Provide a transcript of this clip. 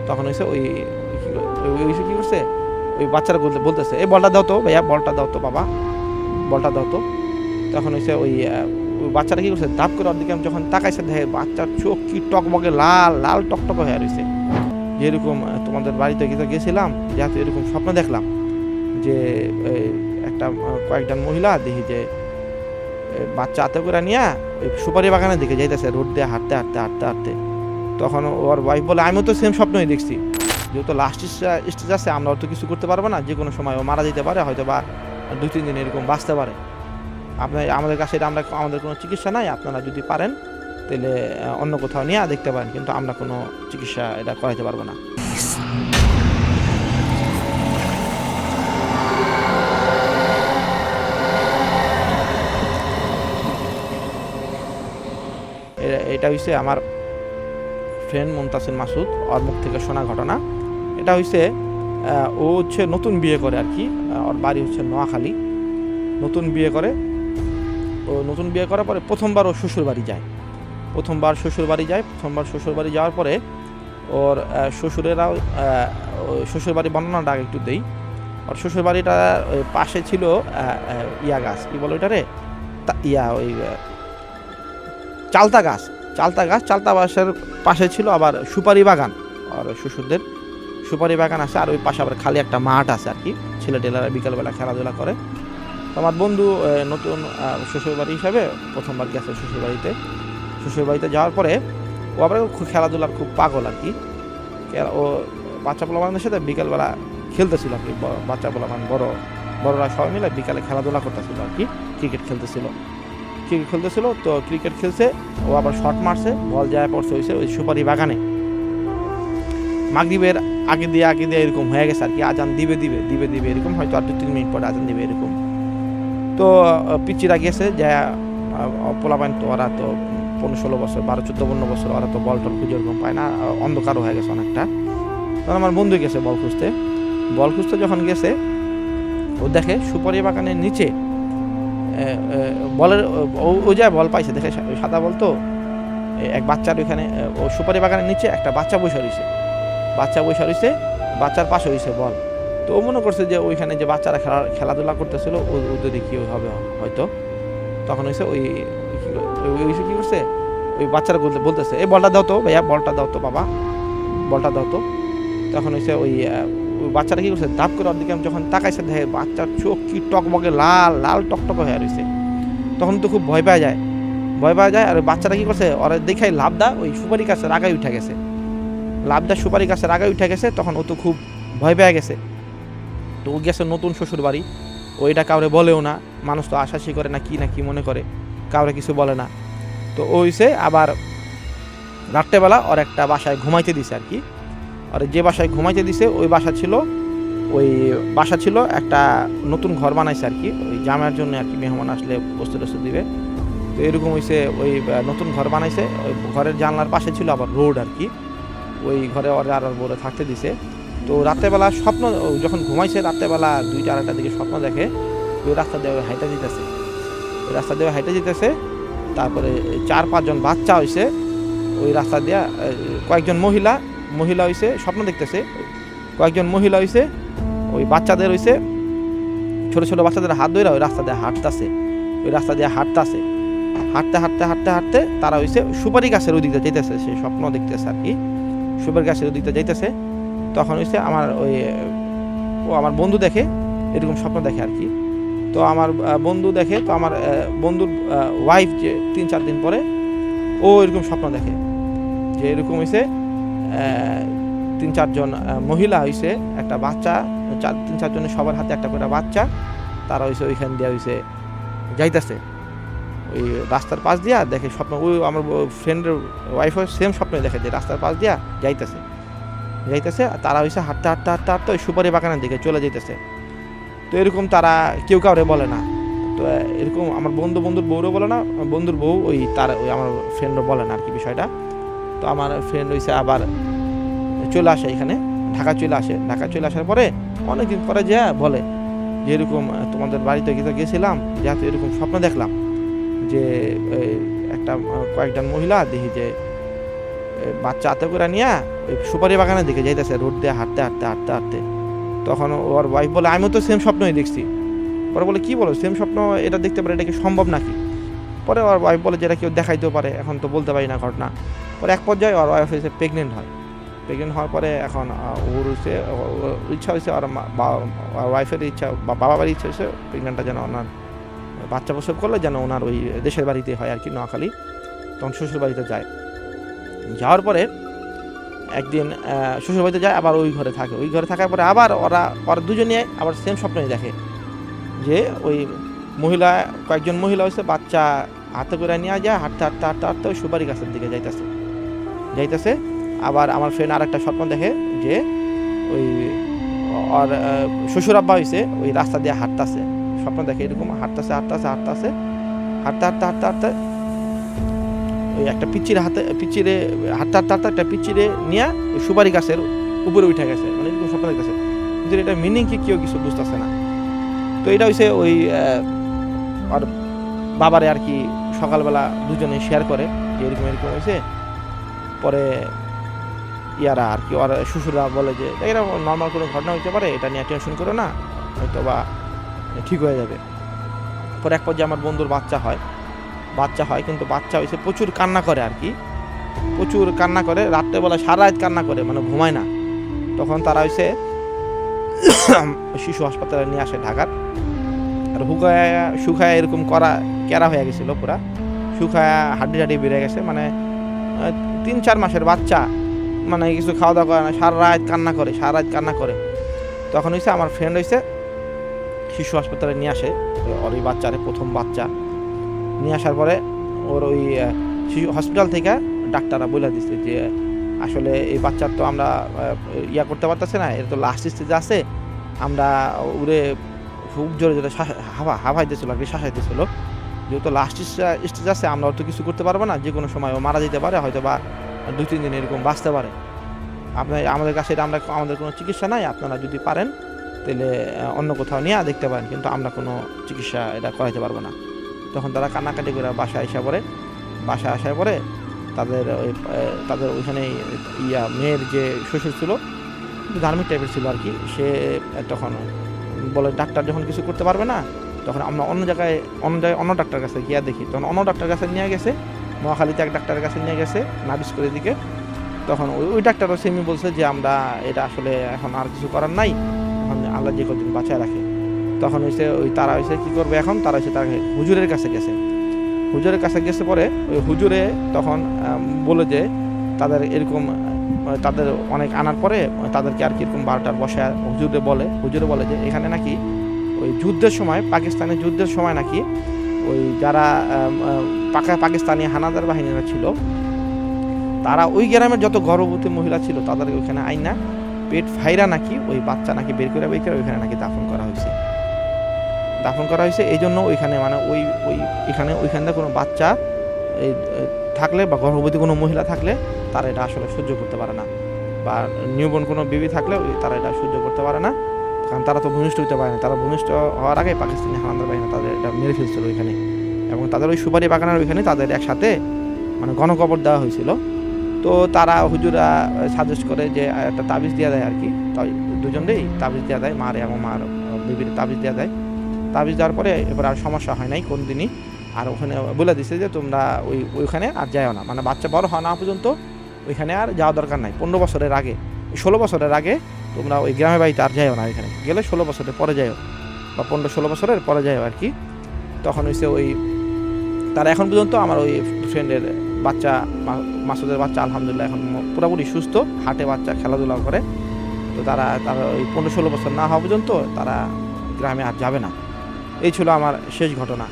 তখন হয়েছে ওই কী করছে, ওই বাচ্চারা বলতেছে এই বলটা দাও তো ভাইয়া, বলটা দাও তো বাবা, বলটা দাও তো। তখন হয়েছে ওই বাচ্চারা কী করছে, ধাপ করে ওর দিকে যখন তাকাইছে দেখে বাচ্চার চোখ কি টকবকে লাল লাল টকটকে হয়ে রয়েছে। যেরকম তোমাদের বাড়িতে গেছিলাম, যেহেতু এরকম স্বপ্ন দেখলাম যে একটা কয়েকজন মহিলা দেখি যে বাচ্চা হাতে করে নিয়ে ওই সুপারি বাগানের দিকে যাইতেছে রোড দিয়ে হাঁটতে হাঁটতে হাঁটতে হাঁটতে। তখন ওর ওয়াইফ বলে আমিও তো সেম স্বপ্নই দেখছি, যেহেতু লাস্ট স্টেজ আছে আমরা তো কিছু করতে পারবো না, যে কোনো সময় ও মারা যেতে পারে, হয়তো বা 2-3 দিন এরকম বাঁচতে পারে। আমাদের কাছে এটা আমাদের কোনো চিকিৎসা নাই, আপনারা যদি পারেন তাহলে অন্য কোথাও নিয়ে দেখতে পারেন, কিন্তু আমরা কোনো চিকিৎসা এটা করাইতে পারবো না। এটা হচ্ছে আমার ফ্রেন্ড মুমতাসির মাসুদ, ওর মুখ থেকে শোনা ঘটনা। এটা হচ্ছে ও হচ্ছে নতুন বিয়ে করে আর কি, ওর বাড়ি হচ্ছে নোয়াখালী। নতুন বিয়ে করে, ও নতুন বিয়ে করার পরে প্রথমবার ও শ্বশুর বাড়ি যায়। প্রথমবার শ্বশুর বাড়ি যাওয়ার পরে ওর শ্বশুরেরাও শ্বশুর বাড়ি বর্ণনাটা একটু দেই। ওর শ্বশুর বাড়িটার পাশে ছিল ইয়া গাছ, কি বলো ওইটা রে, ওই চালতা গাছ। চালতা গাছের পাশে ছিল আবার সুপারি বাগান, আর শ্বশুরদের সুপারি বাগান আছে, আর ওই পাশে আবার খালি একটা মাঠ আছে আর কি, ছেলেটেলারা বিকালবেলা খেলাধুলা করে। আমার বন্ধু নতুন শ্বশুরবাড়ি হিসাবে প্রথমবার গেছে শ্বশুরবাড়িতে যাওয়ার পরে ও আবার খুব খেলাধুলার খুব পাগল আর কি। ও বাচ্চা পোলাপানদের সাথে বিকালবেলা খেলতেছিল আর কি, বাচ্চা পোলাপান বড়রা সবাই মিলে বিকালে খেলাধুলা করতেছিল আর কি, ক্রিকেট খেলতেছিল। তো ক্রিকেট খেলছে, ও আবার শট মারছে, বল যায় পড়ছে হয়েছে ওই সুপারি বাগানে। মাগরিবের আগে দিয়ে এরকম হয়ে গেছে আর কি, আজান দিবে এরকম, হয়তো আর 2-3 মিনিট পরে আজান দিবে এরকম। তো পিচিরা গেছে যে পোলাপান তো ওরা তো 15-16 বছর, 12-14-15 বছর, ওরা তো বল টল খুঁজে ওরকম পায় না, অন্ধকারও হয়ে গেছে অনেকটা। তখন আমার বন্ধু গেছে বল খুঁজতে যখন গেছে ও দেখে সুপারি বাগানের নিচে বলের ও যায় বল পাইছে, দেখে সাদা বল তো এক বাচ্চার ওইখানে, ও সুপারি বাগানের নিচে একটা বাচ্চা বসে রয়েছে, বাচ্চার পাশে হয়েছে বল। তো ও মনে করছে যে ওইখানে যে বাচ্চারা খেলাধুলা করতেছিল ওদের কি হবে হয়তো। তখন হয়েছে ওই কী করছে, ওই বাচ্চারা বলতেছে এই বলটা দাও তো ভাইয়া, বলটা দাও তো বাবা, বলটা দাও তো। তখন হয়েছে ওই বাচ্চারা কী করছে, ধাপ করে ওর দিকে যখন তাকাইছে দেখে বাচ্চার চোখ কি টকবকে লাল লাল টকটকে হয়ে রয়েছে। তখন তো খুব ভয় পাওয়া যায়, আর বাচ্চারা কী করছে, ওরা দেখাই লাভদা ওই সুপারি গাছের আগায় উঠে গেছে। তখন ও তো খুব ভয় পেয়ে গেছে। তো ও গেছে নতুন শ্বশুর বাড়ি, ওইটা কাউরে বলেও না, মানুষ তো আশাশি করে না কি মনে করে, কাউরে কিছু বলে না। তো ওইসে আবার রাত্রেবেলা ওর একটা বাসায় ঘুমাইতে দিছে আর কি, আর যে বাসায় ঘুমাইতে দিছে ওই বাসা ছিল একটা নতুন ঘর বানাইছে আর কি, ওই জামাইয়ের জন্য আর কি, মেহমান আসলে বস্তু টস্তু দিবে। তো এরকম হয়েছে, ওই নতুন ঘর বানাইছে, ওই ঘরের জানলার পাশে ছিল আবার রোড আর কি, ওই ঘরে ওরা আর বলে থাকতে দিছে। তো রাত্রেবেলা স্বপ্ন, যখন ঘুমাইছে রাত্রেবেলা 2-2:30টার দিকে স্বপ্ন দেখে ওই রাস্তা দিয়ে হাইটা যেতেছে, তারপরে 4-5 জন বাচ্চা হয়েছে ওই রাস্তা দিয়া, কয়েকজন মহিলা হয়েছে স্বপ্ন দেখতেছে, কয়েকজন মহিলা হয়েছে ওই বাচ্চাদের হয়েছে ছোট ছোট বাচ্চাদের হাত ধরে ওই রাস্তা দিয়ে হাঁটতেছে, হাঁটতে তারা হয়েছে সুপারি গাছের ওদিকে যাইতেছে, সে স্বপ্ন দেখতেছে আর কি, সুপারি গাছের ওদিকে যাইতেছে। তখন হয়েছে আমার বন্ধু দেখে এরকম স্বপ্ন দেখে আর কি। তো আমার বন্ধু দেখে, তো আমার বন্ধুর ওয়াইফ যে 3-4 দিন পরে ও এরকম স্বপ্ন দেখে যে এরকম হয়েছে 3-4 জন মহিলা হয়েছে একটা বাচ্চা, 3-4 জনের সবার হাতে একটা করে বাচ্চা, তারা হয়েছে ওইখান দিয়ে হয়েছে যাইতেছে ওই রাস্তার পাশ দিয়া, দেখে স্বপ্ন, ওই আমার ফ্রেন্ডের ওয়াইফও সেম স্বপ্নে দেখে যে রাস্তার পাশ দিয়া যাইতেছে, আর তারা হয়েছে হাঁটতে ওই সুপারি বাগানের দিকে চলে যাইতেছে। তো এরকম তারা কেউ কাউরে বলে না। তো এরকম আমার বন্ধুর বউরও বলে না, বন্ধুর বউ ওই আমার ফ্রেন্ডও বলে না আর কি বিষয়টা। তো আমার ফ্রেন্ড হয়েছে আবার চলে আসে এখানে, ঢাকা চলে আসার পরে অনেকদিন পরে যে বলে যে এরকম তোমাদের বাড়িতে গেছিলাম, যেহেতু এরকম স্বপ্ন দেখলাম যে কয়েকজন মহিলা দেখি যে বাচ্চা হাতে করে নিয়ে ওই সুপারি বাগানের দিকে যাইতেছে রোড দিয়ে হাঁটতে হাঁটতে হাঁটতে হাঁটতে। তখন ওর ওয়াইফ বলে আমিও তো সেম স্বপ্নই দেখছি। পরে বলে কি বলো সেম স্বপ্ন এটা দেখতে পারে, এটা কি সম্ভব নাকি? পরে ওর ওয়াইফ বলে যে এটা কেউ দেখাইতেও পারে, এখন তো বলতে পারি না ঘটনা। পরে এক পর্যায়ে ওর ওয়াইফ হয়েছে প্রেগনেন্ট হয়। প্রেগনেন্ট হওয়ার পরে এখন ওর হচ্ছে ইচ্ছা হয়েছে, ওর ওয়াইফের ইচ্ছা বা বাবা বাড়ির ইচ্ছা হয়েছে প্রেগনেন্টটা যেন ওনার বাচ্চা প্রসব করলে যেন ওনার ওই দেশের বাড়িতে হয় আর কি, নোয়াখালী। তখন শ্বশুর বাড়িতে যায়। যাওয়ার পরে একদিন শ্বশুর বাড়িতে যায়, আবার ওই ঘরে থাকে। ওই ঘরে থাকার পরে আবার ওরা দুজনে আবার সেম স্বপ্নই দেখে যে ওই মহিলা, কয়েকজন মহিলা হচ্ছে বাচ্চা হাতে করে নিয়ে যায়, হাঁটতে হাঁটতে হাঁটতে হাঁটতে ওই সুপারি গাছের দিকে যাইতেছে। আবার আমার ফ্রেন্ড আর একটা স্বপ্ন দেখে যে ওই আর শ্বশুর আব্বা হয়েছে ওই রাস্তা দিয়ে হাঁটতেছে, স্বপ্ন দেখে এরকম হাঁটতেছে হাঁটতে ওই একটা পিচ্চিরে হাঁটতে হাঁটতে একটা পিচ্চিরে নিয়ে ওই সুপারি গাছের উপরে উঠে গেছে, মানে এরকম স্বপ্ন দেখতেছে। কিন্তু এটা মিনিং কি কেউ কিছু বুঝতেছে না। তো এটা হচ্ছে ওই আর বাবারে আর কি সকালবেলা দুজনে শেয়ার করে যে এরকম হয়েছে। পরে ইয়ারা আর কি ওর শ্বশুররা বলে যে এটা নর্মাল কোনো ঘটনা হইতে পারে, এটা নিয়ে টেনশন করো না, হয়তো বা ঠিক হয়ে যাবে। পরে এক পর্যায়ে আমার বন্ধুর বাচ্চা হয় কিন্তু বাচ্চা হয়েছে প্রচুর কান্না করে আর কি, প্রচুর কান্না করে, রাত্রেবেলা সারা রাত কান্না করে, মানে ঘুমায় না। তখন তারা হয়েছে শিশু হাসপাতালে নিয়ে আসে ঢাকার। আর শুকায় এরকম কেরা হয়ে গেছিলো, পুরা শুকায় হাড্ডি বেড়ে গেছে, মানে 3-4 মাসের বাচ্চা, মানে কিছু খাওয়া দাওয়া করে না, সারা রাত কান্না করে। তখন হয়েছে আমার ফ্রেন্ড হয়েছে শিশু হাসপাতালে নিয়ে আসে ওর ওই বাচ্চারে, প্রথম বাচ্চা নিয়ে আসার পরে ওর ওই শিশু হসপিটাল থেকে ডাক্তাররা বলে দিচ্ছে যে আসলে এই বাচ্চার তো আমরা করতে পারতেছে না, এর তো লাস্ট স্টেজে আছে, আমরা উড়ে খুব জোরে হাওয়াইতেছিল আর কি, শ্বাসাইতেছিল, যেহেতু লাস্ট স্টেজ আছে আমরা তো কিছু করতে পারবো না, যে কোনো সময় ও মারা যেতে পারে, হয়তো বা 2-3 দিন এরকম বাঁচতে পারে। আমাদের কাছে আমাদের কোনো চিকিৎসা নাই, আপনারা যদি পারেন তাহলে অন্য কোথাও নিয়ে দেখতে পারেন, কিন্তু আমরা কোনো চিকিৎসা এটা করাইতে পারবো না। তখন তারা কান্নাকাটি করে বাসায় আসার পরে তাদের ওইখানে মেয়ের যে শ্বশুর ছিল ধার্মিক টাইপের ছিল আর কি, সে তখন বলে ডাক্তার যখন কিছু করতে পারবে না, তখন আমরা অন্য ডাক্তার কাছে গিয়া দেখি। তখন অন্য ডাক্তার কাছে নিয়ে গেছে, নোয়াখালীতে এক ডাক্তারের কাছে নিয়ে গেছে নাবিস করে দিকে। তখন ওই ডাক্তারও সেমি বলছে যে আমরা এটা আসলে এখন আর কিছু করার নাই, এখন আল্লাহ যে কদিন বাঁচায় রাখে। তখন তারা কি করবে এখন, তারা হুজুরের কাছে গেছে। পরে ওই হুজুরে তখন বলে যে তাদের অনেক আনার পরে তাদেরকে আর কি এরকম 12টার বসায় হুজুরে বলে যে এখানে নাকি ওই পাকিস্তানের যুদ্ধের সময় নাকি ওই যারা পাকিস্তানি হানাদার বাহিনীরা ছিল, তারা ওই গ্রামের যত গর্ভবতী মহিলা ছিল তাদেরকে ওইখানে আইনা পেট ফাইরা নাকি ওই বাচ্চা নাকি বের করে ওইখানে নাকি দাফন করা হয়েছে। এই জন্য ওইখানে মানে ওইখানে কোনো বাচ্চা থাকলে বা গর্ভবতী কোনো মহিলা থাকলে তারা এটা আসলে সহ্য করতে পারে না, বা নিউবর্ন কোনো বেবি থাকলে তারা এটা সহ্য করতে পারে না, কারণ তারা তো ভূমিষ্ঠ হতে পারে না। তারা ভূমিষ্ঠ হওয়ার আগে পাকিস্তানি হানাদার বাহিনী তাদের এটা মেরে ফেলছিল ওইখানে, এবং তাদের ওই সুপারি বাগানের ওইখানে তাদের একসাথে মানে গণকবর দেওয়া হয়েছিল। তো তারা হুজুরা সাজেস্ট করে যে একটা তাবিজ দেওয়া দেয় আর কি, দুজনেই তাবিজ দেওয়া দেয়, মার এবং মার বেবির তাবিজ দেওয়া দেয়। তাবিজ দেওয়ার পরে এবার আর সমস্যা হয় নাই কোন দিনই। আর ওখানে বলে দিচ্ছে যে তোমরা ওইখানে আর যাও না, মানে বাচ্চা বড় হওয়া না পর্যন্ত ওইখানে আর যাওয়া দরকার নাই। 16 বছরের আগে তোমরা ওই গ্রামের বাড়িতে আর যাও না, ওইখানে গেলে 16 বছরের পরে যাও, বা 15-16 বছরের পরে যাও আর কি। তখন তারা এখন পর্যন্ত আমার ওই ফ্রেন্ডের বাচ্চা মাসুদের বাচ্চা আলহামদুলিল্লাহ এখন পুরোপুরি সুস্থ, হাঁটে, বাচ্চা খেলাধুলা করে। তো তারা ওই 15-16 বছর না হওয়া পর্যন্ত তারা গ্রামে আর যাবে না। এই ছিল আমার শেষ ঘটনা।